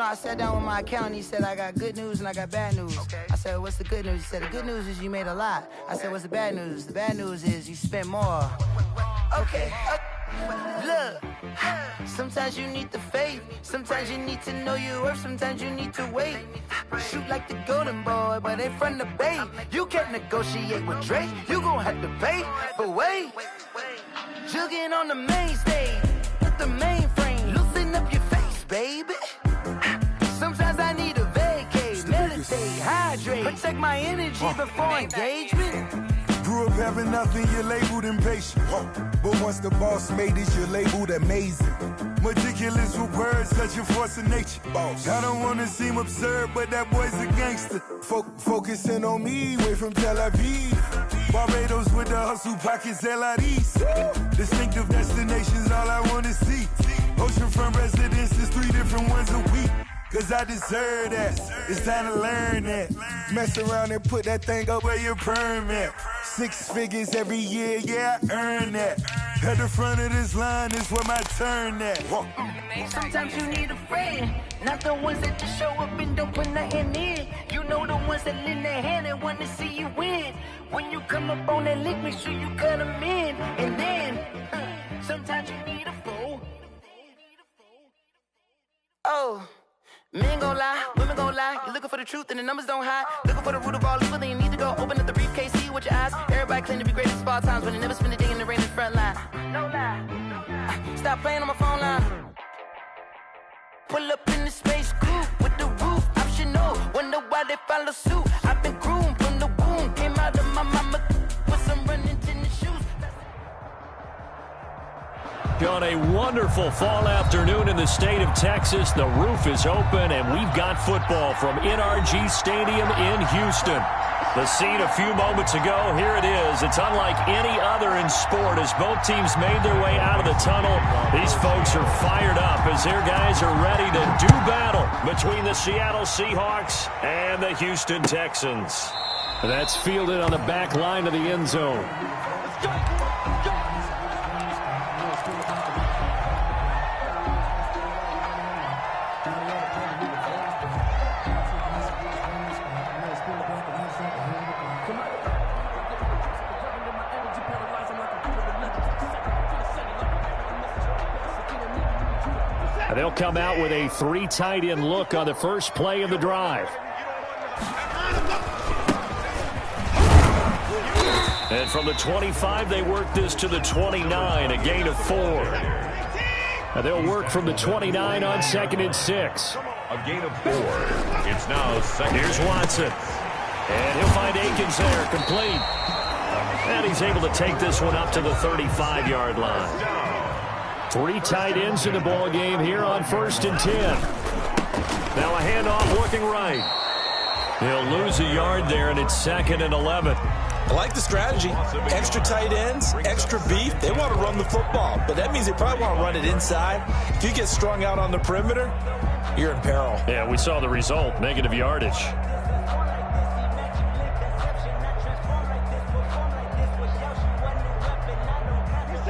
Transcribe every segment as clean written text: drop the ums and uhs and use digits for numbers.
I sat down with my accountant. He said, I got good news and I got bad news. Okay. I said, what's the good news? He said, the good news is you made a lot. I said, what's the bad news? The bad news is you spent more. Okay. Look, sometimes you need the faith. Sometimes you need to know your worth. Sometimes you need to wait. Shoot like the golden boy, but they from the bay. You can't negotiate with Drake. You gon' have to pay. But wait, jugging on the main stage with the mainframe. Loosen up your face, baby. Sometimes I need a vacate, meditate, hydrate, protect my energy before engagement. Grew up having nothing, you're labeled impatient. But once the boss made it, you're labeled amazing. Meticulous with words, such a force of nature. I don't wanna seem absurd, but that boy's a gangster. Focusing on me, way from Tel Aviv. Barbados with the hustle pockets, LIDs. Distinctive destinations, all I wanna see. Oceanfront residences, 3 different ones a week. Cause I deserve that, it's time to learn that. Mess around and put that thing up where your permit. 6 figures every year, yeah, I earn that. At the front of this line is where my turn at. Sometimes you need a friend, not the ones that just show up and don't put nothing in. You know the ones that lend their hand and want to see you win. When you come up on that lick, make sure you cut them in. And then, sometimes you need a fool. Oh. Men gon' lie, women gon' lie. You're looking for the truth and the numbers don't hide. Looking for the root of all evil, then you need to go open up the briefcase, see with your eyes. Everybody claim to be greatest of all times, but they never spend a day in the rain in the front line. No lie. Stop playing on my phone line. Pull up in the space coupe with the roof optional. Wonder why they follow suit. I've been groomed from the womb, came out of my mama with some running tennis shoes. On a wonderful fall afternoon in the state of Texas, the roof is open, and we've got football from NRG Stadium in Houston. The scene a few moments ago, here it is. It's unlike any other in sport as both teams made their way out of the tunnel. These folks are fired up as their guys are ready to do battle between the Seattle Seahawks and the Houston Texans. That's fielded on the back line of the end zone. They'll come out with a 3 tight end look on the first play of the drive. And from the 25, they work this to the 29, a gain of 4. And they'll work from the 29 on 2nd and 6. A gain of 4. It's now 2nd. Here's Watson. And he'll find Akins there, complete. And he's able to take this one up to the 35-yard line. 3 tight ends in the ball game here on 1st and 10. Now a handoff working right. He'll lose a yard there, and it's 2nd and 11. I like the strategy. Extra tight ends, extra beef. They want to run the football, but that means they probably want to run it inside. If you get strung out on the perimeter, you're in peril. Yeah, we saw the result, negative yardage.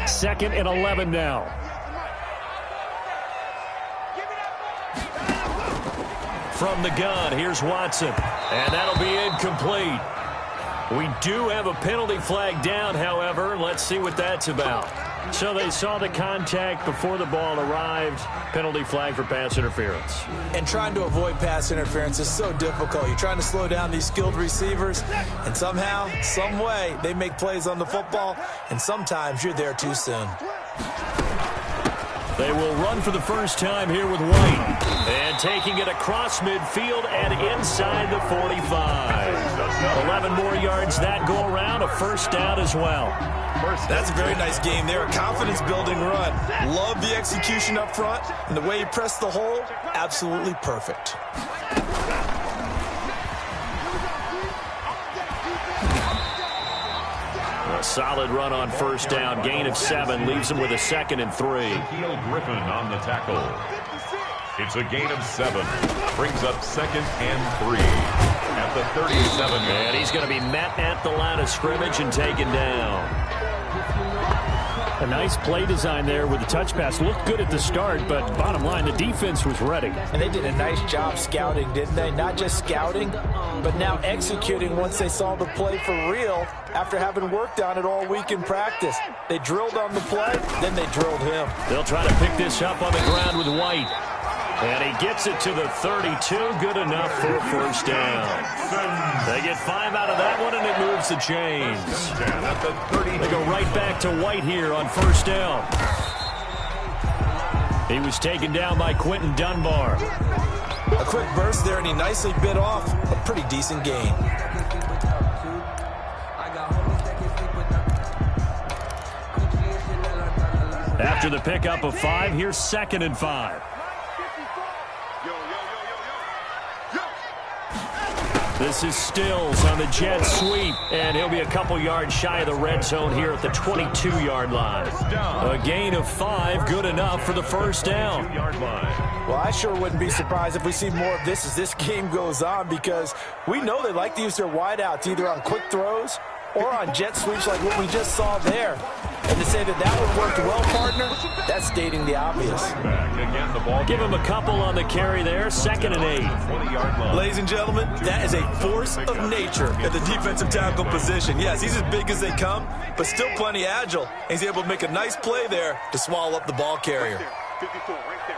2nd and 11 now. From the gun, here's Watson. And that'll be incomplete. We do have a penalty flag down, however. Let's see what that's about. So they saw the contact before the ball arrived. Penalty flag for pass interference. And trying to avoid pass interference is so difficult. You're trying to slow down these skilled receivers, and somehow, some way, they make plays on the football, and sometimes you're there too soon. They will run for the first time here with White. And taking it across midfield and inside the 45. 11 more yards that go around, a first down as well. That's a very nice game there, a confidence-building run. Love the execution up front, and the way he pressed the hole, absolutely perfect. A solid run on first down. Gain of 7 leaves him with a 2nd and 3. Shaquille Griffin on the tackle. It's a gain of 7. Brings up 2nd and 3 at the 37. And he's going to be met at the line of scrimmage and taken down. A nice play design there with the touch pass. Looked good at the start, but bottom line, the defense was ready. And they did a nice job scouting, didn't they? Not just scouting, but now executing once they saw the play for real after having worked on it all week in practice. They drilled on the play, then they drilled him. They'll try to pick this up on the ground with White. And he gets it to the 32. Good enough for a first down. They get 5 out of that one, and it moves the chains. They go right back to White here on first down. He was taken down by Quentin Dunbar. A quick burst there, and he nicely bit off a pretty decent gain. After the pickup of 5, here's 2nd and 5. This is Stills on the jet sweep, and he'll be a couple yards shy of the red zone here at the 22-yard line. A gain of 5, good enough for the first down. Well, I sure wouldn't be surprised if we see more of this as this game goes on, because we know they like to use their wideouts either on quick throws or on jet sweeps like what we just saw there. And to say that that one worked well, partner, that's stating the obvious. Give him a couple on the carry there. 2nd and 8. Ladies and gentlemen, that is a force of nature at the defensive tackle position. Yes, he's as big as they come, but still plenty agile. He's able to make a nice play there to swallow up the ball carrier. 54, right there.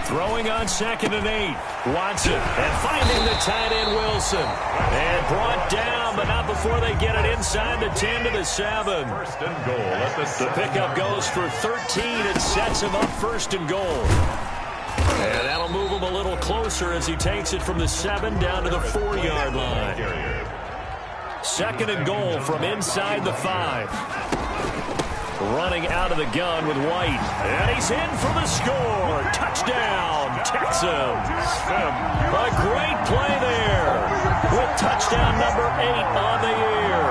Throwing on 2nd and 8. Watson, and finding the tight end Wilson. And brought down, but not before they get it inside the 10 to the 7. First and goal at the pickup goes for 13. It sets him up 1st and goal. And that'll move him a little closer as he takes it from the 7 down to the 4-yard line. 2nd and goal from inside the 5. Running out of the gun with White. And he's in for the score. Touchdown, Texans. A great play there with touchdown number 8 on the year.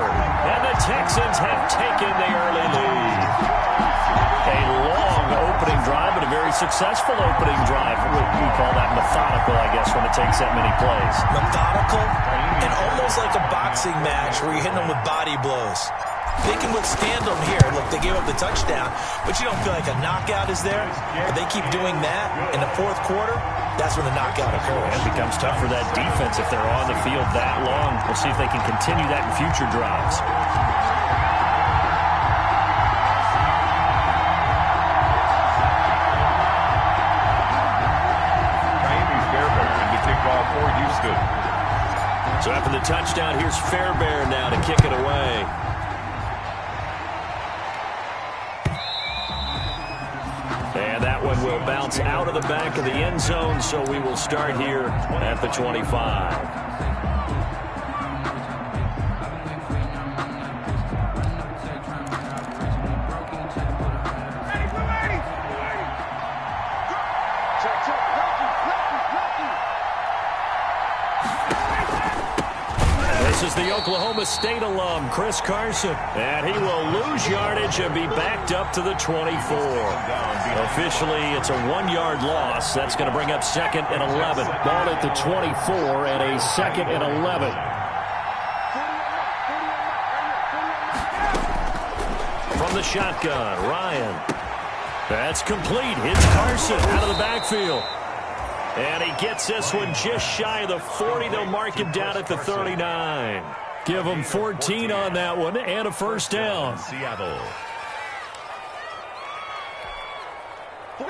And the Texans have taken the early lead. A long opening drive, but a very successful opening drive. We call that methodical, I guess, when it takes that many plays. Methodical and almost like a boxing match where you're hitting them with body blows. They can withstand them here. Look, they gave up the touchdown, but you don't feel like a knockout is there. But they keep doing that in the 4th quarter, that's when the knockout occurs. It becomes tough for that defense if they're on the field that long. We'll see if they can continue that in future drives. So after the touchdown, here's Fairbairn now to kick it away. And that one will bounce out of the back of the end zone, so we will start here at the 25. This is the Oklahoma State alum, Chris Carson. And he will lose yardage and be backed up to the 24. Officially, it's a 1-yard loss. That's going to bring up 2nd and 11. Ball at the 24 and a 2nd and 11. From the shotgun, Ryan. That's complete. Hits Carson out of the backfield. And he gets this one just shy of the 40. They'll mark him down at the 39. Give him 14 on that one and a first down. Seattle.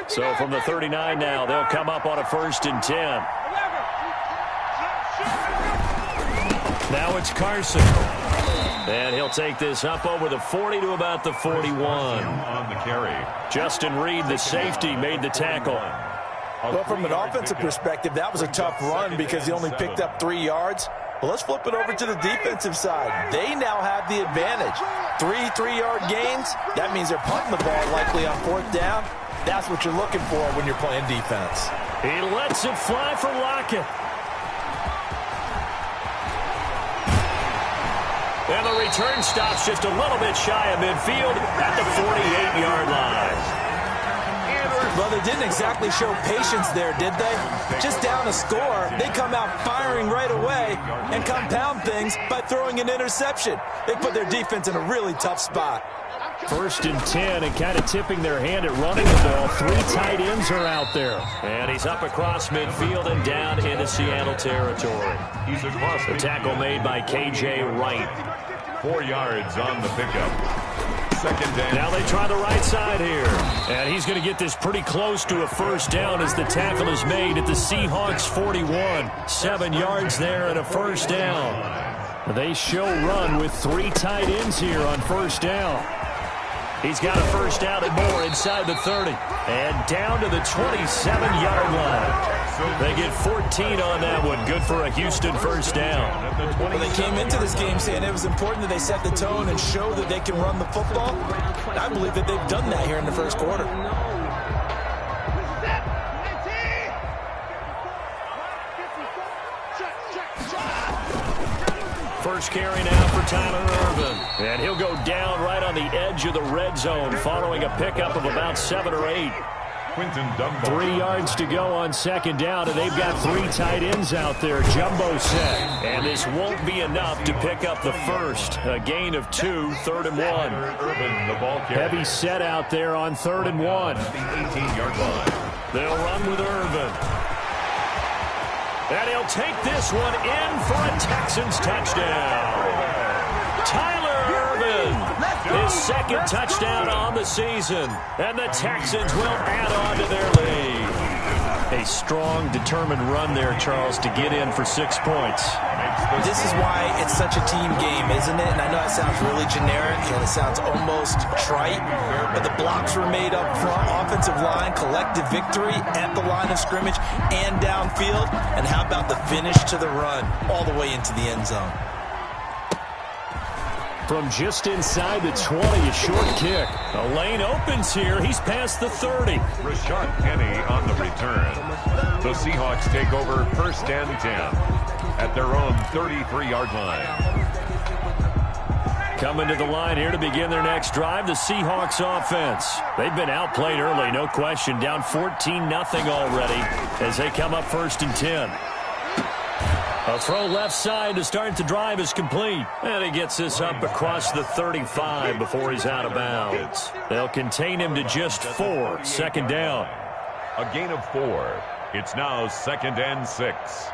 So from the 39 now, they'll come up on a 1st and 10. Now it's Carson. And he'll take this up over the 40 to about the 41. On the carry. Justin Reed, the safety, made the tackle. Well, from an offensive perspective, that was a tough run because he only picked up 3 yards. Well, let's flip it over to the defensive side. They now have the advantage. 3 3-yard gains. That means they're punting the ball likely on 4th down. That's what you're looking for when you're playing defense. He lets it fly for Lockett. And the return stops just a little bit shy of midfield at the 48-yard line. Well, they didn't exactly show patience there, did they? Just down a score, they come out firing right away and compound things by throwing an interception. They put their defense in a really tough spot. 1st and 10, and kind of tipping their hand at running the ball. 3 tight ends are out there. And he's up across midfield and down into Seattle territory. He's across the tackle made by K.J. Wright. 4 yards on the pickup. 2nd down. Now they try the right side here. And he's going to get this pretty close to a 1st down as the tackle is made at the Seahawks 41. 7 yards there and a 1st down. They show run with 3 tight ends here on 1st down. He's got a 1st down and more inside the 30. And down to the 27-yard line. They get 14 on that one. Good for a Houston 1st down. Well, they came into this game saying it was important that they set the tone and show that they can run the football. I believe that they've done that here in the 1st quarter. First carry now for Tyler Irvin. And he'll go down right on the edge of the red zone following a pickup of about 7 or 8. 3 yards to go on 2nd down, and they've got 3 tight ends out there. Jumbo set. And this won't be enough to pick up the 1st. A gain of 2, 3rd and 1. Irvin, the ball carrier. Heavy set out there on 3rd and 1. At the 18-yard line. They'll run with Irvin. And he'll take this one in for a Texans touchdown. Tyler Irvin, his 2nd touchdown on the season. And the Texans will add on to their lead. A strong, determined run there, Charles, to get in for 6 points. This is why it's such a team game, isn't it? And I know that sounds really generic and it sounds almost trite, but the blocks were made up front, offensive line, collective victory at the line of scrimmage and downfield. And how about the finish to the run all the way into the end zone? From just inside the 20, a short kick. A lane opens here. He's past the 30. Rashad Penny on the return. The Seahawks take over 1st and 10 at their own 33-yard line. Coming to the line here to begin their next drive, the Seahawks offense. They've been outplayed early, no question. Down 14-0 already as they come up 1st and 10. A throw left side to start the drive is complete. And he gets this up across the 35 before he's out of bounds. They'll contain him to just 4. 2nd down. A gain of 4. It's now 2nd and 6.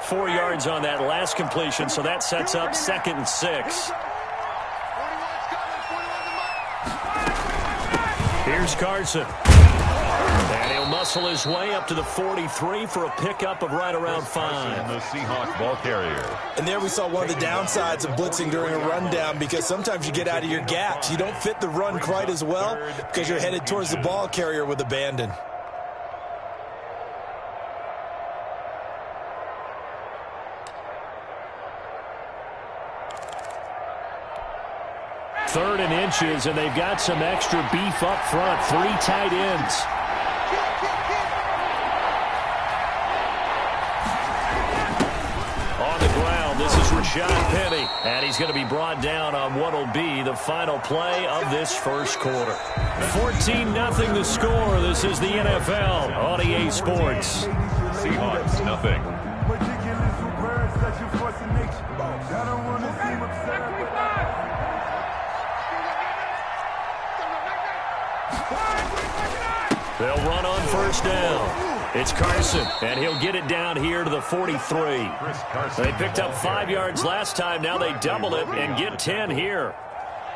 Four yards on that last completion, so that sets up 2nd and 6. Here's Carson. And he'll muscle his way up to the 43 for a pickup of right around 5. The Seahawks ball carrier. And there we saw one of the downsides of blitzing during a rundown, because sometimes you get out of your gaps. You don't fit the run quite as well because you're headed towards the ball carrier with abandon. Third and inches, and they've got some extra beef up front. 3 tight ends. On the ground, this is Rashad Penny, and he's going to be brought down on what will be the final play of this 1st quarter. 14-0 the score. This is the NFL on EA Sports. Seahawks, nothing. Ridiculous words that you force in nature. I don't want to seem absurd, They'll run on 1st down. It's Carson, and he'll get it down here to the 43. They picked up 5 yards last time. Now they double it and get 10 here.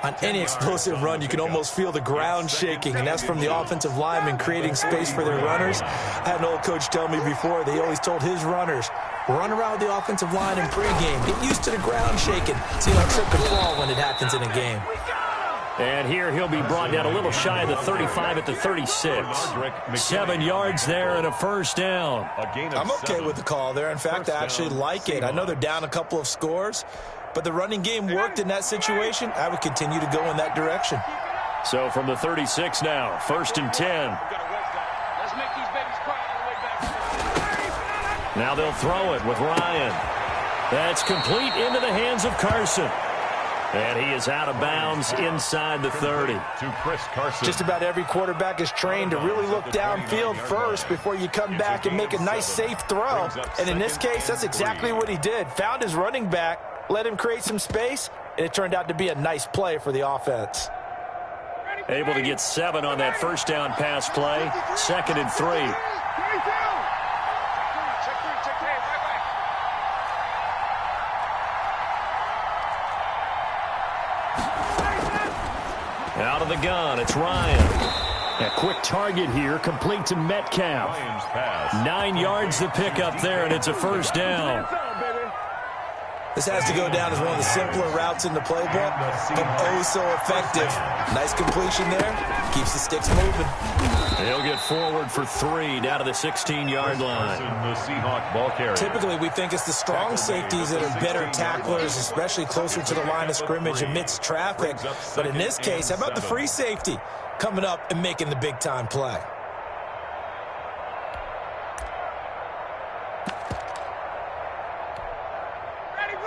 On any explosive run, you can almost feel the ground shaking, and that's from the offensive linemen creating space for their runners. I had an old coach tell me before, they always told his runners, run around the offensive line in pregame. Get used to the ground shaking. So you don't trip and fall when it happens in a game. And here he'll be brought down a little shy of the 35 at the 36. 7 yards there and a 1st down. I'm okay with the call there. In fact, I actually like it. I know they're down a couple of scores, but the running game worked in that situation. I would continue to go in that direction. So from the 36 now, 1st and 10. Let's make these babies cry all the way back. Now they'll throw it with Ryan. That's complete into the hands of Carson. And he is out of bounds inside the 30. To Chris Carson. Just about every quarterback is trained to really look downfield first before you come back and make a nice, safe throw. And in this case, that's exactly what he did. Found his running back, let him create some space, and it turned out to be a nice play for the offense. Able to get 7 on that first down pass play. 2nd and 3. Out of the gun, it's Ryan. A quick target here, complete to Metcalf. 9 yards to pick up there, and it's a first down. This has to go down as one of the simpler routes in the playbook, but oh so effective. Nice completion there. Keeps the sticks moving. He'll get forward for 3 down to the 16-yard line. The Seahawk ball carrier. Typically, we think it's the strong safeties that are better tacklers, especially closer to the line of scrimmage amidst traffic. But in this case, how about the free safety coming up and making the big-time play?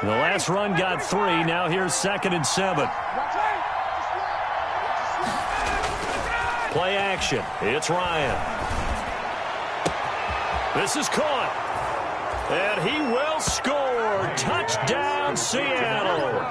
The last run got 3. Now here's 2nd and 7. Play action. It's Ryan. This is caught. And he will score. Touchdown, Seattle.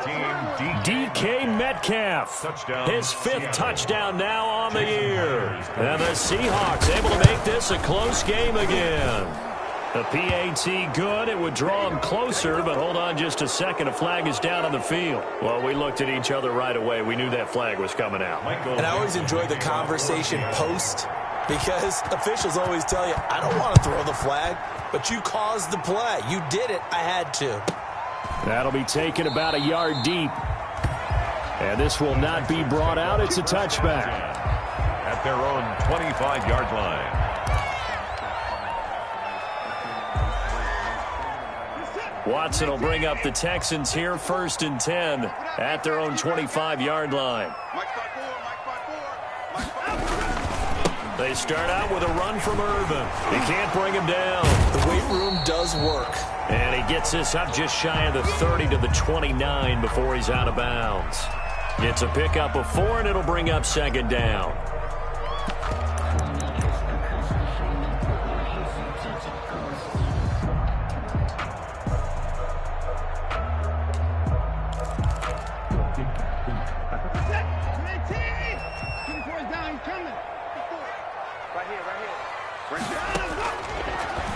DK Metcalf. His 5th touchdown now on the year. And the Seahawks able to make this a close game again. The PAT good. It would draw him closer, but hold on just a second. A flag is down on the field. Well, we looked at each other right away. We knew that flag was coming out. And I always enjoy the conversation post because officials always tell you, I don't want to throw the flag, but you caused the play. You did it. I had to. That'll be taken about a yard deep. And this will not be brought out. It's a touchback. At their own 25-yard line. Watson will bring up the Texans here 1st and 10 at their own 25-yard line. They start out with a run from Irvin. He can't bring him down. The weight room does work. And he gets this up just shy of the 30 to the 29 before he's out of bounds. It's a pickup of 4, and it'll bring up 2nd down.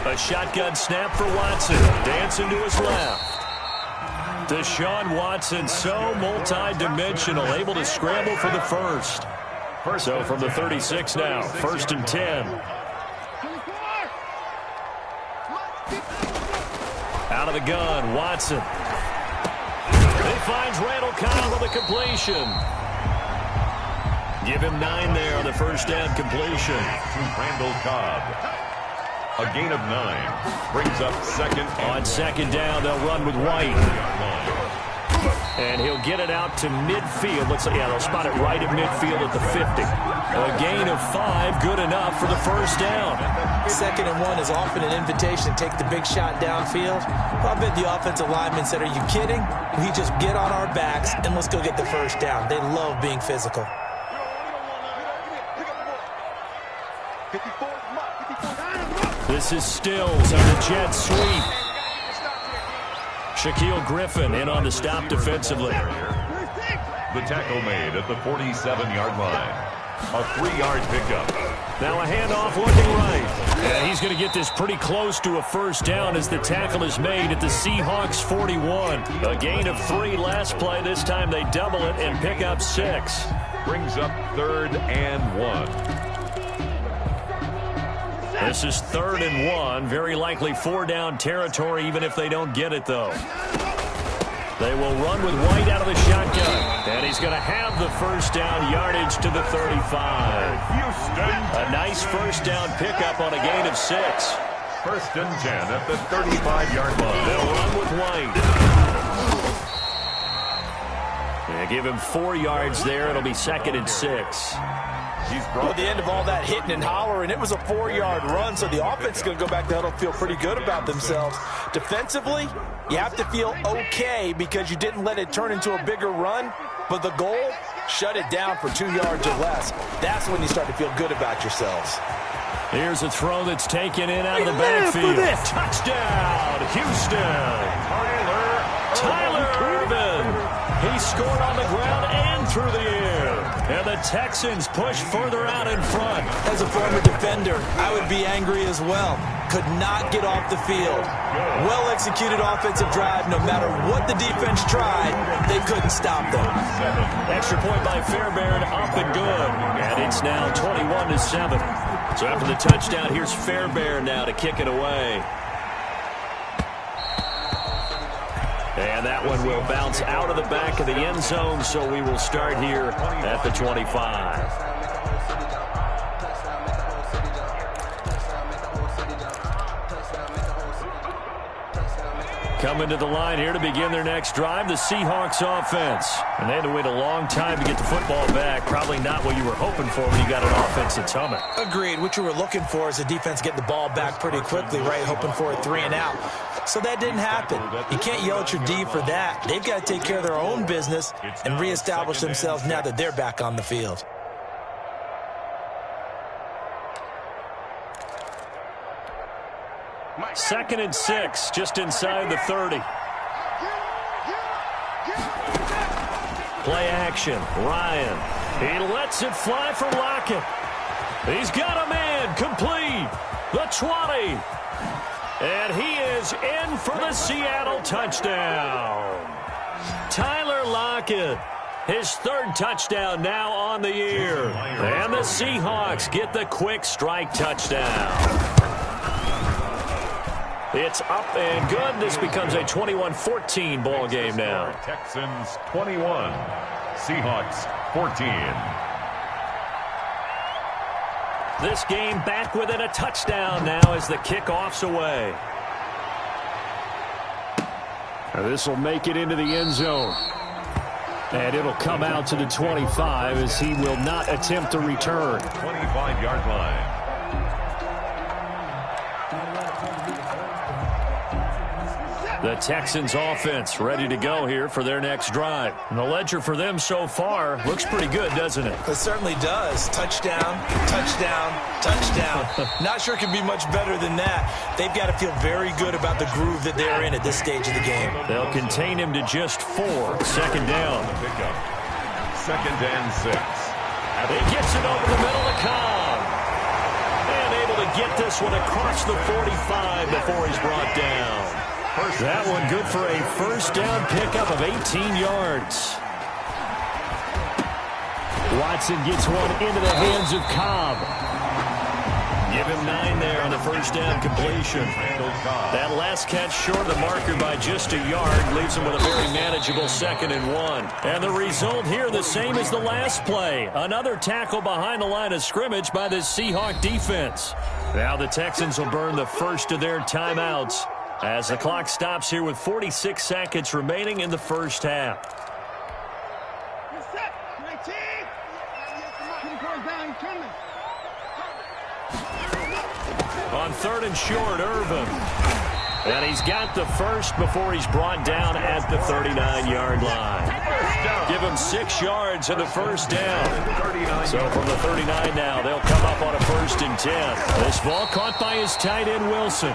A shotgun snap for Watson. Dancing to his left. Deshaun Watson, so multi-dimensional, able to scramble for the first. So from the 36 now, 1st and 10. Out of the gun, Watson. He finds Randall Cobb with a completion. Give him 9 there on the first down completion. To Randall Cobb. A gain of 9 brings up 2nd. On 2nd down, they'll run with White. And he'll get it out to midfield. Looks like, yeah, they'll spot it right at midfield at the 50. A gain of 5, good enough for the first down. 2nd and 1 is often an invitation to take the big shot downfield. I bet the offensive linemen said, are you kidding? We just get on our backs and let's go get the first down. They love being physical. This is Stills on the jet sweep. Shaquille Griffin in on the stop defensively. The tackle made at the 47-yard line. A 3-yard pickup. Now a handoff looking right. And he's going to get this pretty close to a first down as the tackle is made at the Seahawks 41. A gain of 3 last play. This time they double it and pick up 6. Brings up 3rd and 1. This is 3rd and 1. Very likely 4-down territory, even if they don't get it, though. They will run with White out of the shotgun. And he's going to have the first down yardage to the 35. A nice first down pickup on a gain of 6. 1st and 10 at the 35-yard line. They'll run with White. They give him 4 yards there. It'll be 2nd and 6. Well, at the end of all that hitting and hollering, it was a 4-yard run, so the offense is going to go back to huddle, feel pretty good about themselves. Defensively, you have to feel okay because you didn't let it turn into a bigger run, but the goal, shut it down for 2 yards or less. That's when you start to feel good about yourselves. Here's a throw that's taken in out of the backfield. Touchdown, Houston. Tyler Ervin. He scored on the ground and through the air. And the Texans push further out in front. As a former defender, I would be angry as well. Could not get off the field. Well-executed offensive drive. No matter what the defense tried, they couldn't stop them. Extra point by Fairbairn, up and good. And it's now 21-7. So after the touchdown, here's Fairbairn now to kick it away. And that one will bounce out of the back of the end zone, so we will start here at the 25. Coming to the line here to begin their next drive, the Seahawks offense. And they had to wait a long time to get the football back. Probably not what you were hoping for when you got an offense that's humming. Agreed. What you were looking for is the defense getting the ball back pretty quickly, right? Hoping for a 3-and-out. So that didn't happen. You can't yell at your D for that. They've got to take care of their own business and reestablish themselves now that they're back on the field. Second and 6, just inside the 30. Play action, Ryan. He lets it fly for Lockett. He's got a man, complete. The 20. And he is in for the Seattle touchdown. Tyler Lockett, his third touchdown now on the year. And the Seahawks get the quick strike touchdown. It's up and good. This becomes a 21-14 ball game now. Texans 21, Seahawks 14. This game back within a touchdown now as the kickoff's away. This will make it into the end zone. And it'll come out to the 25 as he will not attempt to return. 25-yard line. The Texans offense ready to go here for their next drive. And the ledger for them so far looks pretty good, doesn't it? It certainly does. Touchdown, touchdown, touchdown. Not sure it can be much better than that. They've got to feel very good about the groove that they're in at this stage of the game. They'll contain him to just 4. Second down. Second and 6. He gets it over the middle of Cobb. And able to get this one across the 45 before he's brought down. That one good for a first down pickup of 18 yards. Watson gets one into the hands of Cobb. Give him 9 there on the first down completion. That last catch short of the marker by just a yard leaves him with a very manageable 2nd and 1. And the result here the same as the last play. Another tackle behind the line of scrimmage by the Seahawk defense. Now the Texans will burn the first of their timeouts as the clock stops here with 46 seconds remaining in the first half. On 3rd and short, Irvin. And he's got the first before he's brought down at the 39-yard line. Give him 6 yards in the first down. So from the 39 now, they'll come up on a 1st and 10. This ball caught by his tight end, Wilson.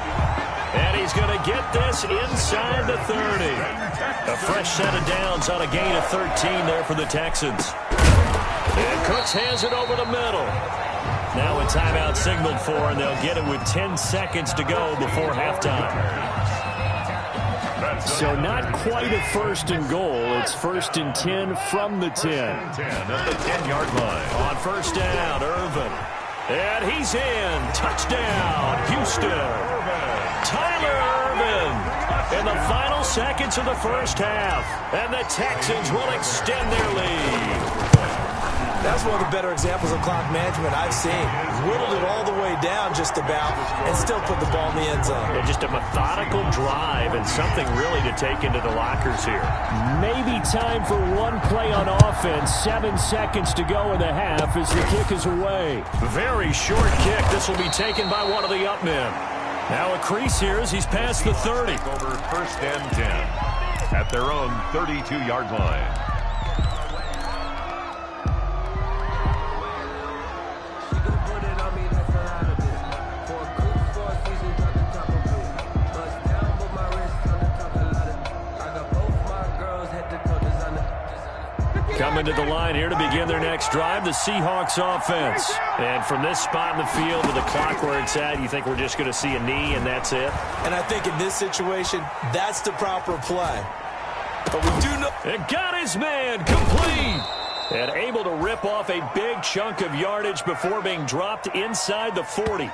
And he's going to get this inside the 30. A fresh set of downs on a gain of 13 there for the Texans. And Cooks hands it over the middle. Now a timeout signaled for, and they'll get it with 10 seconds to go before halftime. So not quite a 1st and goal. It's 1st and 10 from the 10. 10 at the 10-yard line. On first down, Irvin. And he's in. Touchdown, Houston. Tyler Ervin in the final seconds of the first half. And the Texans will extend their lead. That's one of the better examples of clock management I've seen. Whittled it all the way down just about and still put the ball in the end zone. Yeah, just a methodical drive and something really to take into the lockers here. Maybe time for one play on offense. 7 seconds to go in the half as the kick is away. Very short kick. This will be taken by one of the up men. Now a crease here as he's past the 30. Over 1st and 10 at their own 32-yard line. Coming to the line here to begin their next drive, the Seahawks offense. And from this spot in the field with the clock where it's at, you think we're just going to see a knee and that's it? And I think in this situation, that's the proper play. But we do know... It got his man complete. And able to rip off a big chunk of yardage before being dropped inside the 40.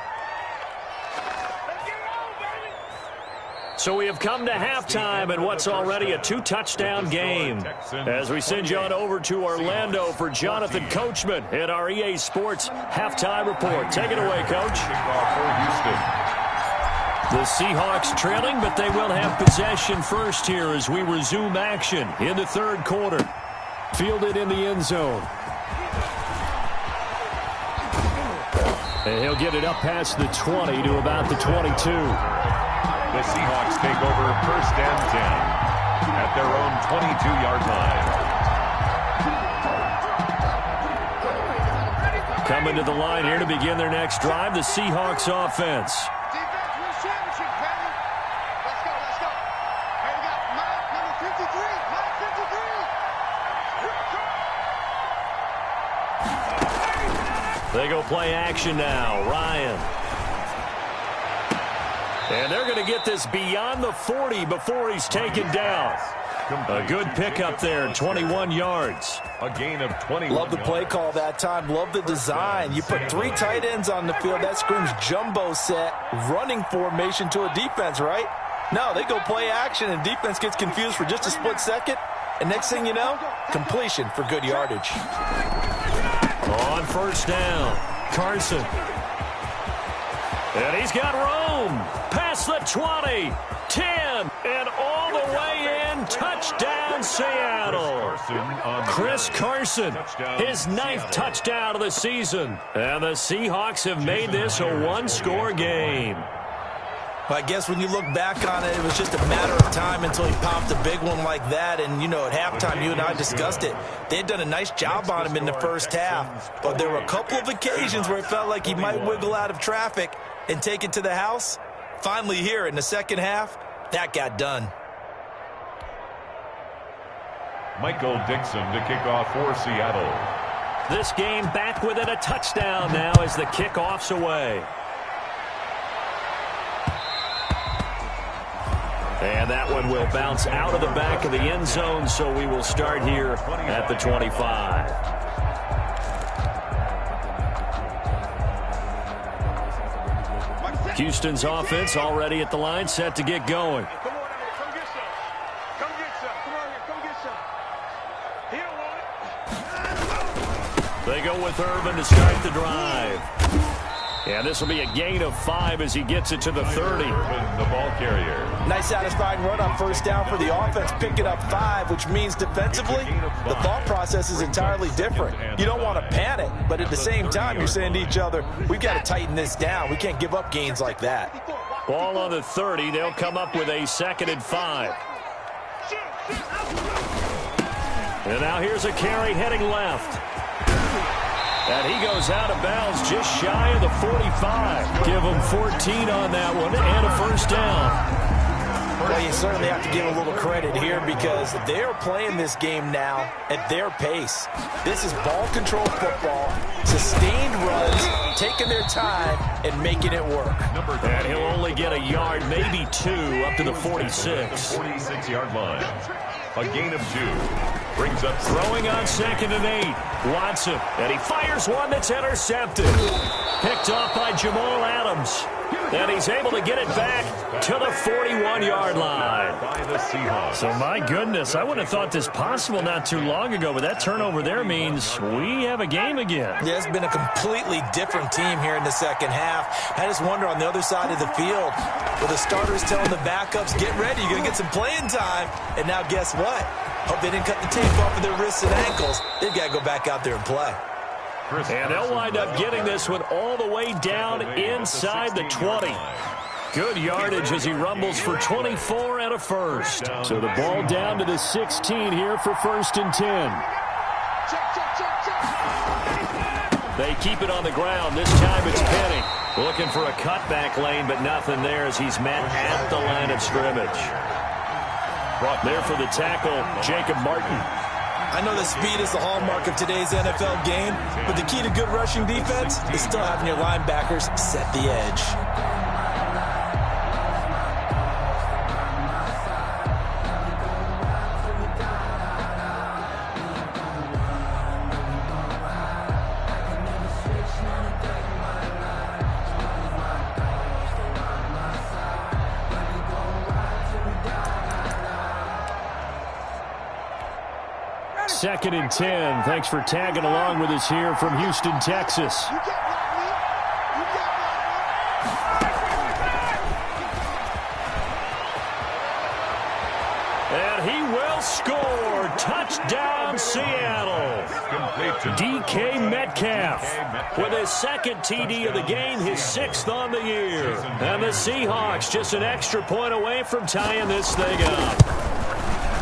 So we have come to halftime in what's already a 2-touchdown game. As we send you on over to Orlando for Jonathan Coachman at our EA Sports Halftime Report. Take it away, Coach. The Seahawks trailing, but they will have possession first here as we resume action in the third quarter. Fielded in the end zone. And he'll get it up past the 20 to about the 22. The Seahawks take over 1st and 10 at their own 22-yard line. Coming to the line here to begin their next drive, the Seahawks offense. They go play action now. Ryan. And they're going to get this beyond the 40 before he's taken down. A good pickup there, 21 yards. A gain of 20. Love the play call that time. Love the design. You put 3 tight ends on the field. That screams jumbo set, running formation to a defense, right? No, they go play action, and defense gets confused for just a split second. And next thing you know, completion for good yardage. On first down, Carson. And he's got room. Past the 20, 10, and all the way in. Touchdown, Seattle. Chris Carson, his 9th touchdown of the season. And the Seahawks have made this a one-score game. I guess when you look back on it, it was just a matter of time until he popped a big one like that. And, you know, at halftime, you and I discussed it. They had done a nice job on him in the first half. But there were a couple of occasions where it felt like he might wiggle out of traffic and take it to the house. Finally here in the second half, that got done. Michael Dixon to kick off for Seattle. This game back within a touchdown now as the kickoff's away. And that one will bounce out of the back of the end zone, so we will start here at the 25. Houston's offense already at the line, set to get going. Come on, come get some. Come get some. Come on here, come get some. He don't want it. They go with Urban to start the drive. And this will be a gain of 5 as he gets it to the 30. Urban, the ball carrier. Nice satisfying run on first down for the offense, picking up 5, which means defensively, the thought process is entirely different. You don't want to panic, but at the same time, you're saying to each other, we've got to tighten this down. We can't give up gains like that. Ball on the 30. They'll come up with a 2nd and 5. And now here's a carry heading left. And he goes out of bounds just shy of the 45. Give him 14 on that one and a first down. Well, you certainly have to give a little credit here because they're playing this game now at their pace. This is ball control football, sustained runs, taking their time and making it work. And he'll only get a yard, maybe 2, up to the 46. 46-yard line. A gain of 2. Brings up throwing on 2nd and 8. Watson, and he fires one that's intercepted. Picked off by Jamal Adams. And he's able to get it back to the 41-yard line. by the Seahawks. So, my goodness, I wouldn't have thought this possible not too long ago, but that turnover there means we have a game again. Yeah, it's been a completely different team here in the second half. I just wonder on the other side of the field, with the starters telling the backups, get ready, you're going to get some playing time. And now guess what? Hope they didn't cut the tape off of their wrists and ankles. They've got to go back out there and play. And they'll wind up getting this one all the way down inside the 20. Good yardage as he rumbles for 24 and a first. So the ball down to the 16 here for 1st and 10. They keep it on the ground. This time it's Penny. Looking for a cutback lane, but nothing there as he's met at the line of scrimmage. Brought there for the tackle, Jacob Martin. I know that speed is the hallmark of today's NFL game, but the key to good rushing defense is still having your linebackers set the edge. Second and 10. Thanks for tagging along with us here from Houston, Texas. And he will score. Touchdown, Seattle. DK Metcalf with his 2nd TD of the game, his 6th on the year. And the Seahawks just an extra point away from tying this thing up.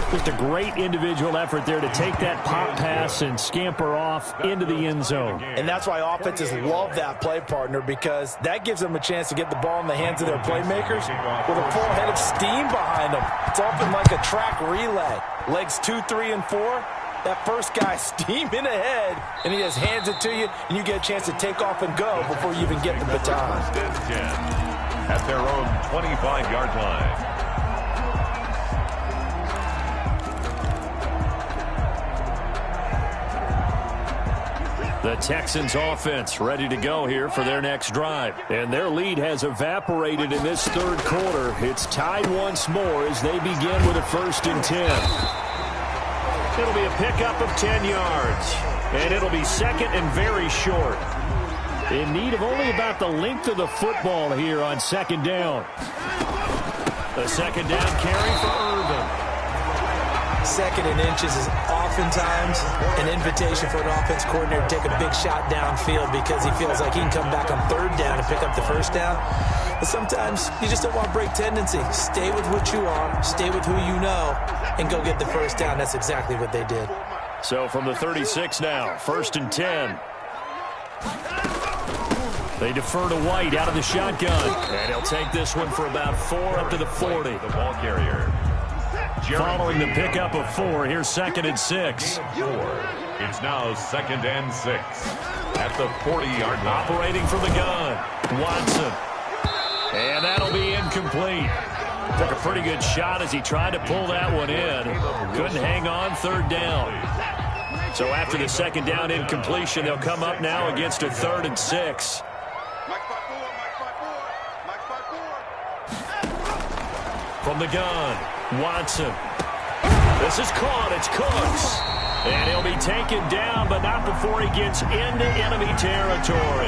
Just a great individual effort there to take that pop pass and scamper off into the end zone. And that's why offenses love that play, partner, because that gives them a chance to get the ball in the hands of their playmakers with a full head of steam behind them. It's often like a track relay. Legs 2, 3, and 4. That first guy steaming ahead, and he just hands it to you, and you get a chance to take off and go before you even get the baton. At their own 25-yard line. The Texans offense ready to go here for their next drive. And their lead has evaporated in this 3rd quarter. It's tied once more as they begin with a 1st and 10. It'll be a pickup of 10 yards. And it'll be 2nd and very short. In need of only about the length of the football here on 2nd down. The 2nd down carry for Irvin. 2nd and inches is oftentimes an invitation for an offense coordinator to take a big shot downfield because he feels like he can come back on 3rd down and pick up the 1st down. But sometimes you just don't want to break tendency. Stay with what you are, stay with who you know, and go get the 1st down. That's exactly what they did. So from the 36 now, 1st and 10. They defer to White out of the shotgun. And he'll take this one for about 4 up to the 40. The ball carrier. Following the pickup of 4, here's 2nd and 6. It's now 2nd and 6 at the 40-yard line. Operating from the gun, Watson. And that'll be incomplete. Took a pretty good shot as he tried to pull that one in. Couldn't hang on, 3rd down. So after the 2nd down incompletion, they'll come up now against a 3rd and 6. From the gun, Watson. This is caught. It's Cooks. And he'll be taken down, but not before he gets into enemy territory.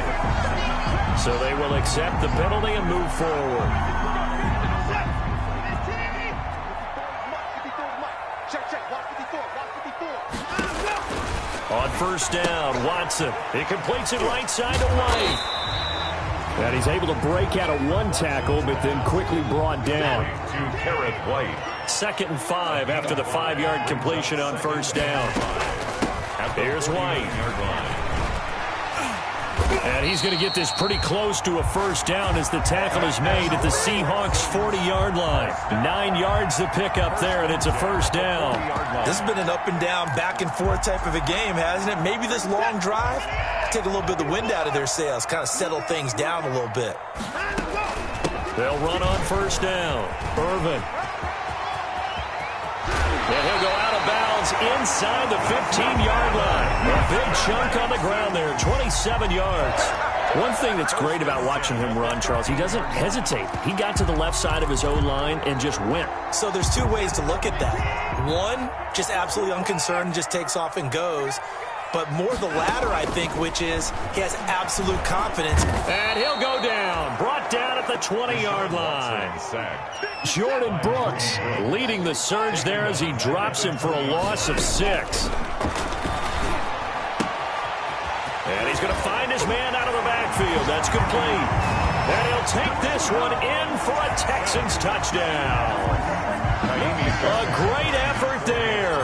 So they will accept the penalty and move forward. On 1st down, Watson. He completes it right side to White. And he's able to break out of 1 tackle, but then quickly brought down. To Garrett White. 2nd and 5 after the 5-yard completion on 1st down. Here's White. And he's going to get this pretty close to a 1st down as the tackle is made at the Seahawks' 40-yard line. 9 yards to pick up there, and it's a 1st down. This has been an up-and-down, back-and-forth type of a game, hasn't it? Maybe this long drive, take a little bit of the wind out of their sails, kind of settle things down a little bit. They'll run on 1st down. Irvin. And he'll go out of bounds Charles, inside the 15-yard line. A big chunk on the ground there, 27 yards. One thing that's great about watching him run, Charles, he doesn't hesitate. He got to the left side of his O-line and just went. So there's two ways to look at that. One, just absolutely unconcerned, just takes off and goes. But more the latter, I think, which is he has absolute confidence. And he'll go down, brought down at the 20-yard line. Jordan Brooks leading the surge there as he drops him for a loss of 6. And he's going to find his man out of the backfield. That's complete. And he'll take this one in for a Texans touchdown. A great effort there.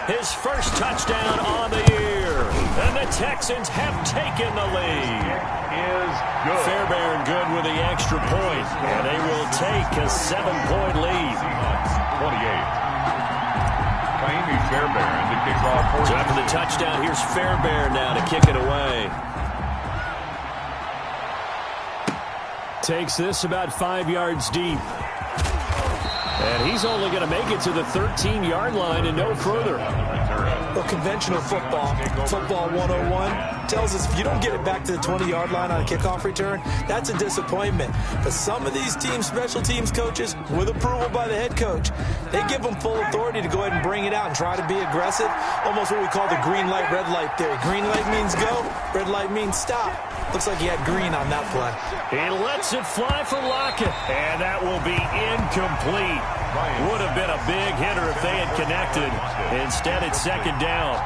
His first touchdown on the year. And the Texans have taken the lead. Fairbairn good with the extra point. And they will take a 7-point lead. 28. Fairbairn to kick off. So after the touchdown, here's Fairbairn now to kick it away. Takes this about 5 yards deep. And he's only going to make it to the 13-yard line and no further. Well, conventional football 101, tells us if you don't get it back to the 20-yard line on a kickoff return, that's a disappointment. But some of these teams, special teams coaches, with approval by the head coach, they give them full authority to go ahead and bring it out and try to be aggressive. Almost what we call the green light, red light theory. Green light means go, red light means stop. Looks like he had green on that play. He lets it fly for Lockett, and that will be incomplete. Would have been a big hitter if they had connected. Instead, it's second down.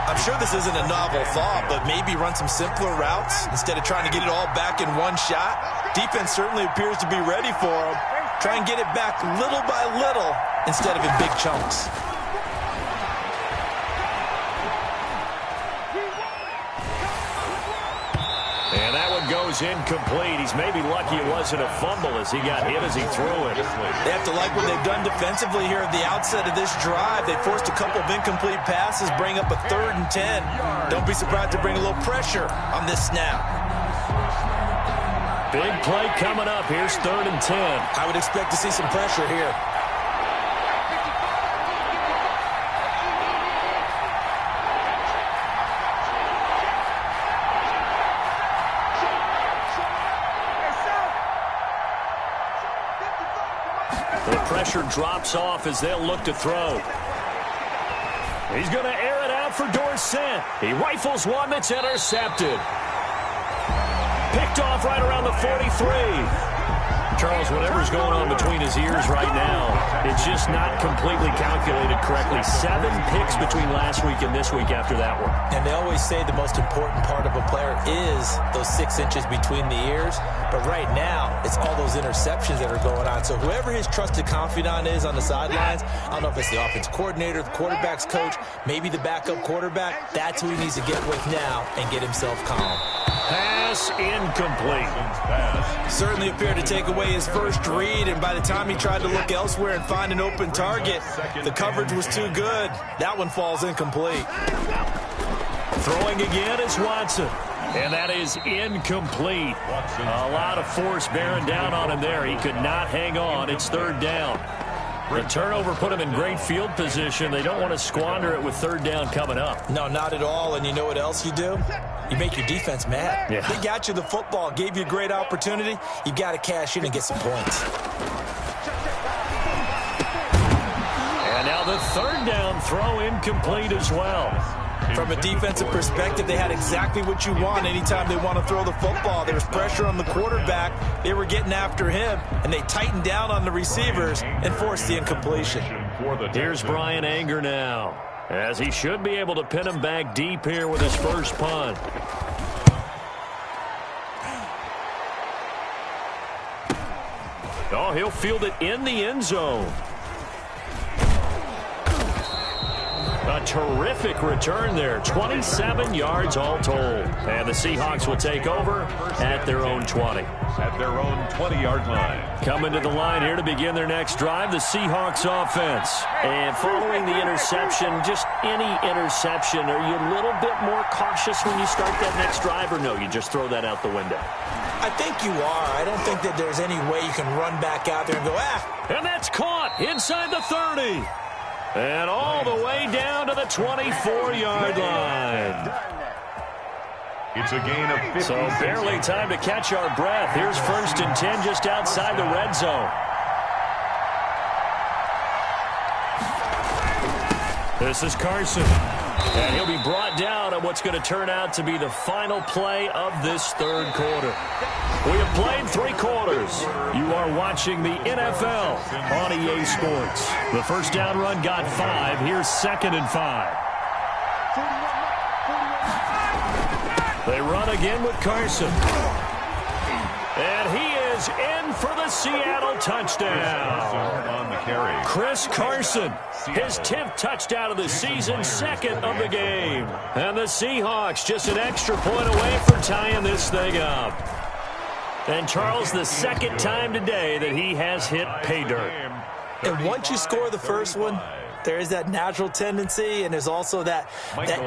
I'm sure this isn't a novel thought, but maybe run some simpler routes instead of trying to get it all back in one shot. Defense certainly appears to be ready for him. Try and get it back little by little instead of in big chunks. And that one goes incomplete. He's maybe lucky it wasn't a fumble as he got hit as he threw it. They have to like what they've done defensively here at the outset of this drive. They forced a couple of incomplete passes, bring up a 3rd and 10. Don't be surprised to bring a little pressure on this snap. Big play coming up. Here's 3rd and 10. I would expect to see some pressure here. The pressure drops off as they'll look to throw. He's going to air it out for Dorsett. He rifles one that's intercepted. Picked off right around the 43. Charles, whatever's going on between his ears right now, it's just not completely calculated correctly. 7 picks between last week and this week after that one. And they always say the most important part of a player is those 6 inches between the ears. But right now, it's all those interceptions that are going on. So whoever his trusted confidant is on the sidelines, I don't know if it's the offense coordinator, the quarterback's coach, maybe the backup quarterback, that's who he needs to get with now and get himself calm. Pass incomplete. Certainly appeared to take away his first read, and by the time he tried to look elsewhere and find an open target, the coverage was too good. That one falls incomplete. Throwing again is Watson. And that is incomplete. A lot of force bearing down on him there. He could not hang on. It's 3rd down. The turnover put him in great field position. They don't want to squander it with 3rd down coming up. No, not at all. And you know what else you do? You make your defense mad. Yeah. They got you the football, gave you a great opportunity. You got to cash in and get some points. And now the 3rd down throw incomplete as well. From a defensive perspective, they had exactly what you want anytime they want to throw the football. There was pressure on the quarterback. They were getting after him, and they tightened down on the receivers and forced the incompletion. Here's Brian Anger now, as he should be able to pin him back deep here with his first punt. Oh, he'll field it in the end zone. A terrific return there. 27 yards all told. And the Seahawks will take over at their own 20. At their own 20-yard line. Coming to the line here to begin their next drive, the Seahawks offense. And following the interception, just any interception, are you a little bit more cautious when you start that next drive, or no, you just throw that out the window? I think you are. I don't think that there's any way you can run back out there and go, And that's caught inside the 30. And all the way down to the 24-yard line. It's a gain of 50. So barely time to catch our breath. Here's 1st and 10 just outside the red zone. This is Carson. And he'll be brought down on what's going to turn out to be the final play of this 3rd quarter. We have played 3 quarters. You are watching the NFL on EA Sports. The first down run got 5. Here's 2nd and 5. They run again with Carson. And he is in for the Seattle touchdown. On the carry. Chris Carson, his 10th touchdown of the season, 2nd of the game. And the Seahawks just an extra point away from tying this thing up. And Charles, the 2nd time today that he has hit pay dirt. And once you score the first one, there is that natural tendency, and there's also that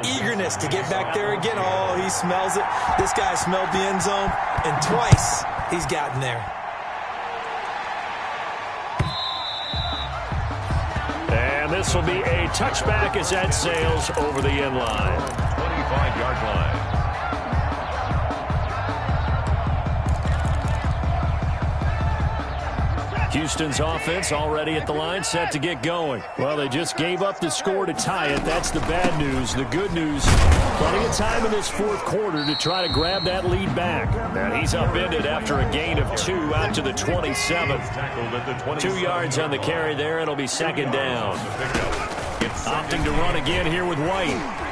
eagerness to get back there again. Oh, he smells it. This guy smelled the end zone, and twice he's gotten there. And this will be a touchback as that sails over the end line. 25-yard line. Houston's offense already at the line, set to get going. Well, they just gave up the score to tie it. That's the bad news. The good news, plenty of time in this 4th quarter to try to grab that lead back. And he's upended after a gain of 2 out to the 27. 2 yards on the carry there. It'll be 2nd down. Opting to run again here with White.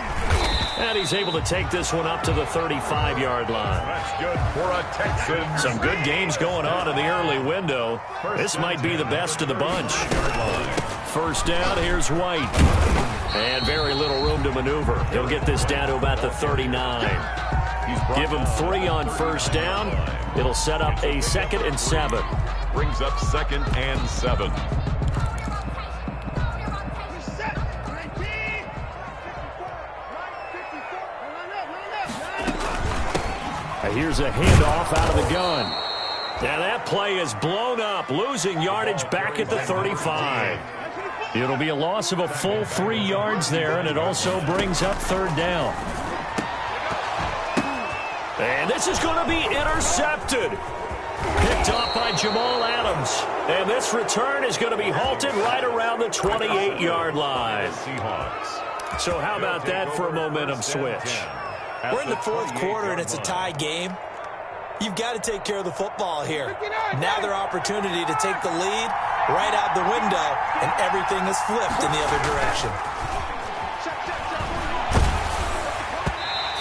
And he's able to take this one up to the 35-yard line. That's good for a Texan. Some good games going on in the early window. This might be the best of the bunch. 1st down, here's White. And very little room to maneuver. He'll get this down to about the 39. Give him 3 on 1st down. It'll set up a 2nd and 7. Brings up 2nd and 7. Here's a handoff out of the gun. Now that play is blown up, losing yardage back at the 35. It'll be a loss of a full 3 yards there, and it also brings up 3rd down. And this is going to be intercepted. Picked off by Jamal Adams. And this return is going to be halted right around the 28-yard line. So how about that for a momentum switch? We're in the 4th quarter, and it's a tie game. You've got to take care of the football here. Now their opportunity to take the lead right out the window, and everything is flipped in the other direction.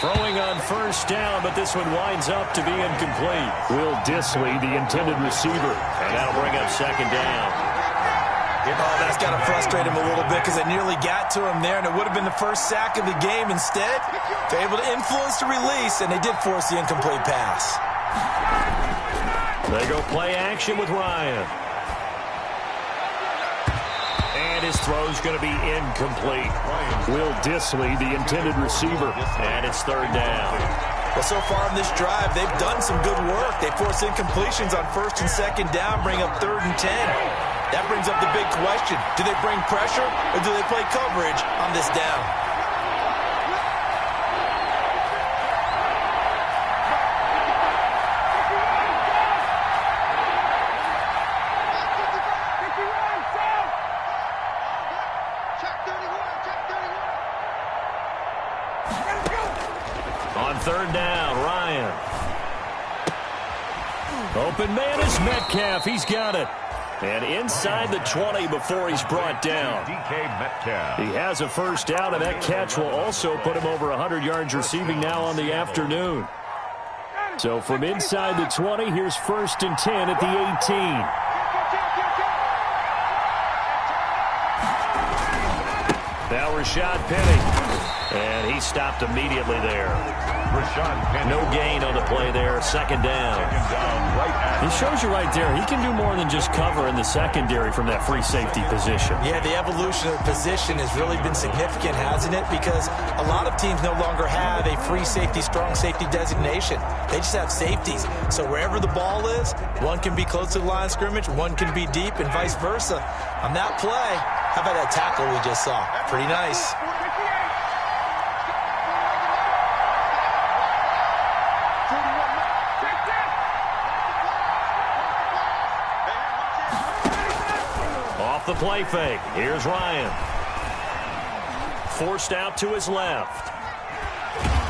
Throwing on 1st down, but this one winds up to be incomplete. Will Dissly, the intended receiver, and that'll bring up 2nd down. Oh, that's got to frustrate him a little bit because it nearly got to him there, and it would have been the first sack of the game. Instead, they're able to influence the release, and they did force the incomplete pass. They go play action with Ryan. And his throw's going to be incomplete. Will Dissly, the intended receiver, and it's 3rd down. Well, so far in this drive, they've done some good work. They force incompletions on 1st and 2nd down, bring up 3rd and 10. That brings up the big question. Do they bring pressure or do they play coverage on this down? On 3rd down, Ryan. Open man is Metcalf. He's got it. And inside the 20 before he's brought down. DK Metcalf. He has a 1st down, and that catch will also put him over 100 yards receiving now on the afternoon. So from inside the 20, here's 1st and 10 at the 18. Now Rashad Penny. And he stopped immediately there. No gain on the play there. 2nd down. It shows you right there, he can do more than just cover in the secondary from that free safety position. Yeah, the evolution of the position has really been significant, hasn't it? Because a lot of teams no longer have a free safety, strong safety designation. They just have safeties. So wherever the ball is, one can be close to the line of scrimmage, one can be deep, and vice versa. On that play, How about that tackle we just saw? Pretty nice. Off the play fake. Here's Ryan. Forced out to his left.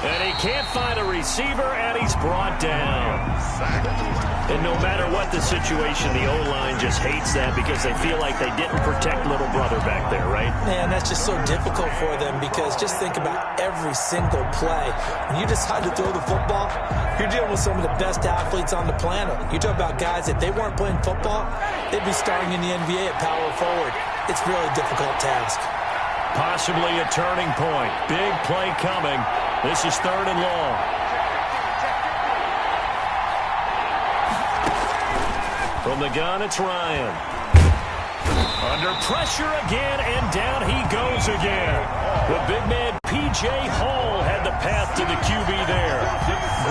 And he can't find a receiver, and he's brought down. And no matter what the situation, the O-line just hates that because they feel like they didn't protect little brother back there, right? Man, that's just so difficult for them because just think about every single play. When you decide to throw the football, you're dealing with some of the best athletes on the planet. You talk about guys, if they weren't playing football, they'd be starting in the NBA at power forward. It's a really difficult task. Possibly a turning point. Big play coming. This is 3rd and long. From the gun, it's Ryan. Under pressure again, and down he goes again. The big man, P.J. Hall, had the path to the QB there.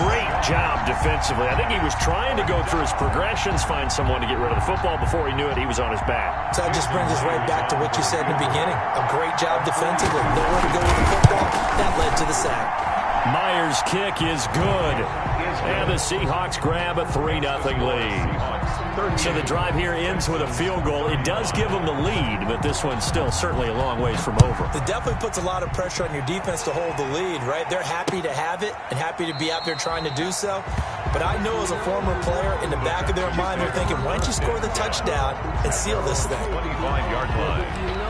Great job defensively. I think he was trying to go through his progressions, find someone to get rid of the football. Before he knew it, he was on his back. So that just brings us right back to what you said in the beginning. A great job defensively. Nowhere to go with the football. That led to the sack. Myers' kick is good. And the Seahawks grab a 3-0 lead. So the drive here ends with a field goal. It does give them the lead, but this one's still certainly a long ways from over. It definitely puts a lot of pressure on your defense to hold the lead, right? They're happy to have it and happy to be out there trying to do so. But I know as a former player, in the back of their mind, they're thinking, why don't you score the touchdown and seal this thing? 25-yard line.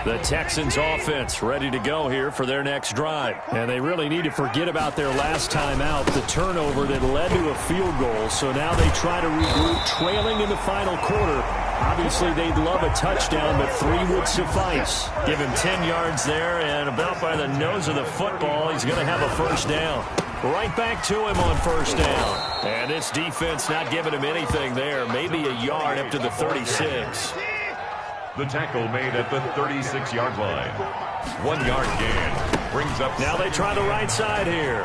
The Texans offense ready to go here for their next drive. And they really need to forget about their last time out, the turnover that led to a field goal. So now they try to regroup, trailing in the final quarter. Obviously, they'd love a touchdown, but 3 would suffice. Give him 10 yards there, and about by the nose of the football, he's going to have a first down. Right back to him on first down. And this defense not giving him anything there. Maybe a yard up to the 36. The tackle made at the 36-yard line. 1 yard gain. Brings up... Now they try the right side here.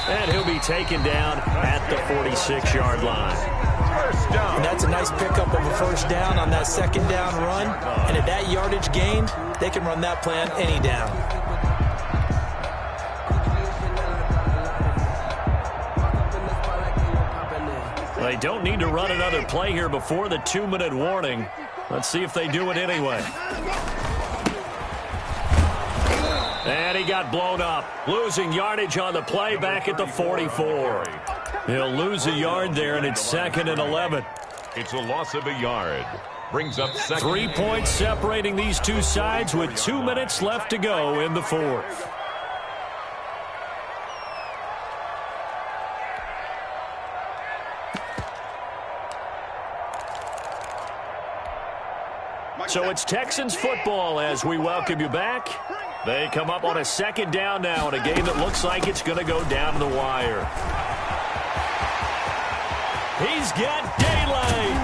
And he'll be taken down at the 46-yard line. First down. And that's a nice pickup of a first down on that second down run. And at that yardage gained, they can run that play on any down. They don't need to run another play here before the 2-minute warning. Let's see if they do it anyway. And he got blown up. Losing yardage on the play back at the 44. He'll lose a yard there, and it's 2nd and 11. It's a loss of a yard. Brings up 2nd. 3 points separating these two sides with 2 minutes left to go in the 4th. So it's Texans football as we welcome you back. They come up on a 2nd down now in a game that looks like it's going to go down to the wire. He's got daylight.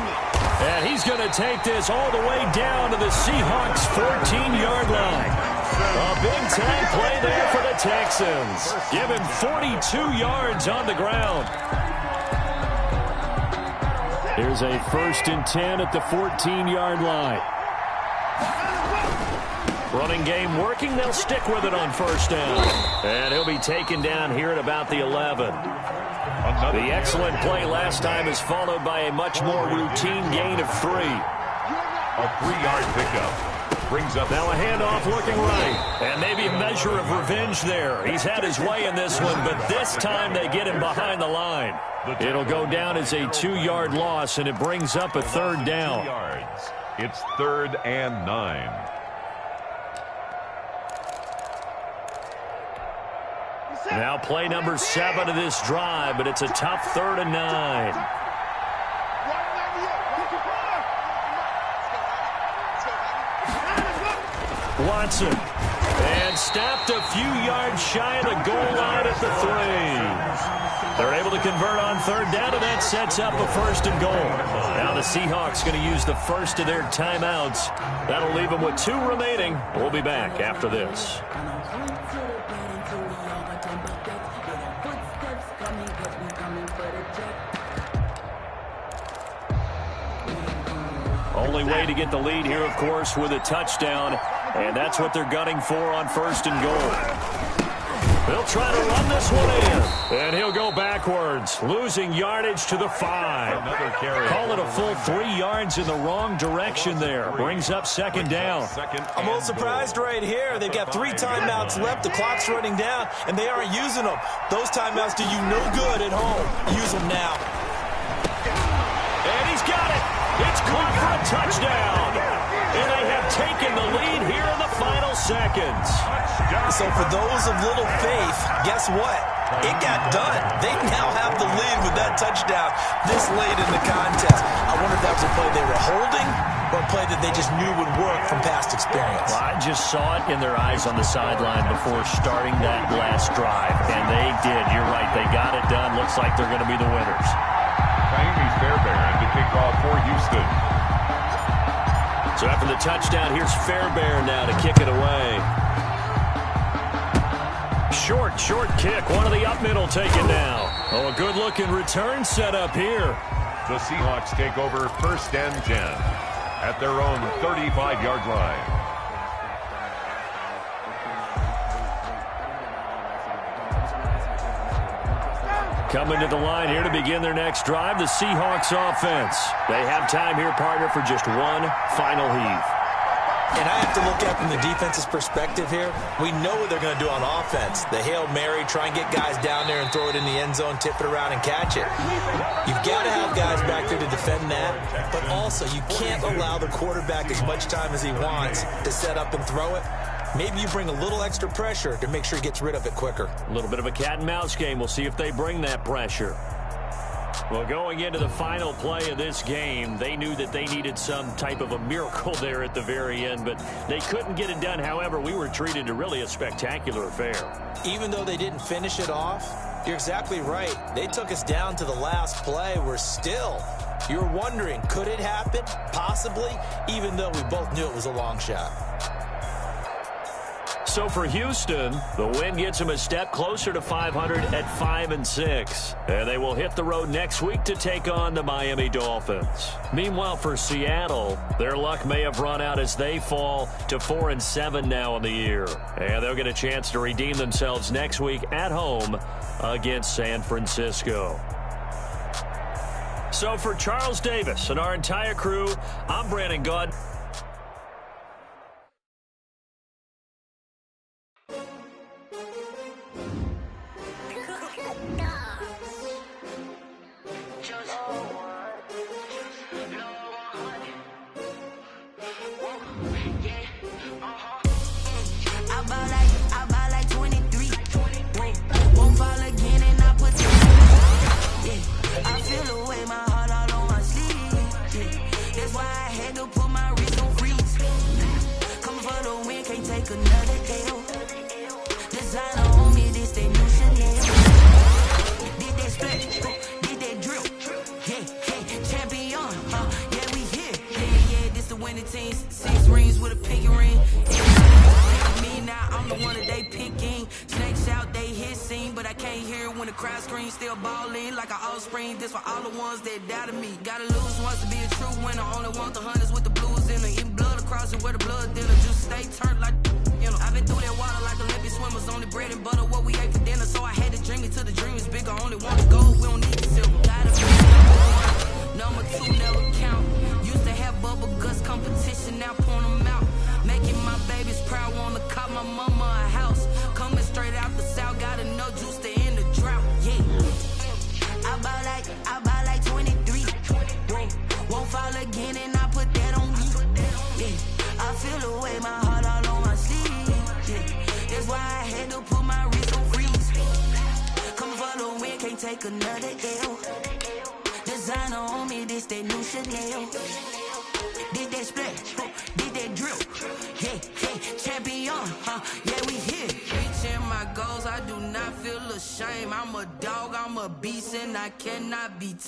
And he's going to take this all the way down to the Seahawks' 14-yard line. A big-time play there for the Texans. Give him 42 yards on the ground. Here's a 1st and 10 at the 14-yard line. Running game working. They'll stick with it on first down. And he'll be taken down here at about the 11. The excellent play last time is followed by a much more routine gain of 3. A 3-yard pickup. Brings up... Now a handoff looking right. And maybe a measure of revenge there. He's had his way in this one, but this time they get him behind the line. It'll go down as a 2-yard loss, and it brings up a 3rd down. It's 3rd and 9. Now play number 7 of this drive, but it's a tough 3rd and 9. Watson. And stopped a few yards shy of the goal line at the 3. They're able to convert on 3rd down, and that sets up a 1st and goal. Now the Seahawks going to use the first of their timeouts. That'll leave them with 2 remaining. We'll be back after this. only way to get the lead here, of course, with a touchdown. And that's what they're gunning for on 1st and goal. They'll try to run this one in. And he'll go backwards, losing yardage to the 5. Another carry. Call it a full 3 yards in the wrong direction there. Brings up 2nd down. I'm a little surprised right here. They've got 3 timeouts left. The clock's running down, and they aren't using them. Those timeouts do you no good at home. Use them now. And he's got it. It's caught for a touchdown. And they have taken the lead here in the final seconds. So for those of little faith, guess what? It got done. They now have the lead with that touchdown this late in the contest. I wonder if that was a play they were holding or a play that they just knew would work from past experience. Well, I just saw it in their eyes on the sideline before starting that last drive, and they did. You're right. They got it done. Looks like they're going to be the winners. Fairbairn to kick off for Houston. So after the touchdown, here's Fairbairn now to kick it away. Short kick. One of the up middle taken now. Oh, a good-looking return set up here. The Seahawks take over 1st and 10 at their own 35-yard line. Coming to the line here to begin their next drive, the Seahawks offense. They have time here, partner, for just one final heave. And I have to look at from the defense's perspective here. We know what they're going to do on offense. The Hail Mary, try and get guys down there and throw it in the end zone, tip it around and catch it. You've got to have guys back there to defend that, but also you can't allow the quarterback as much time as he wants to set up and throw it. Maybe you bring a little extra pressure to make sure he gets rid of it quicker. A little bit of a cat and mouse game. We'll see if they bring that pressure. Well, going into the final play of this game, they knew that they needed some type of a miracle there at the very end, but they couldn't get it done. However, we were treated to really a spectacular affair. Even though they didn't finish it off, you're exactly right. They took us down to the last play. We're still, you're wondering, could it happen? Possibly, even though we both knew it was a long shot. So for Houston, the win gets them a step closer to 500 at 5-6. And they will hit the road next week to take on the Miami Dolphins. Meanwhile, for Seattle, their luck may have run out as they fall to 4-7 now in the year. And they'll get a chance to redeem themselves next week at home against San Francisco. So for Charles Davis and our entire crew, I'm Brandon Gaud.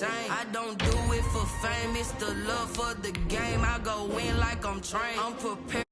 I don't do it for fame, it's the love for the game. I go in like I'm trained. I'm prepared.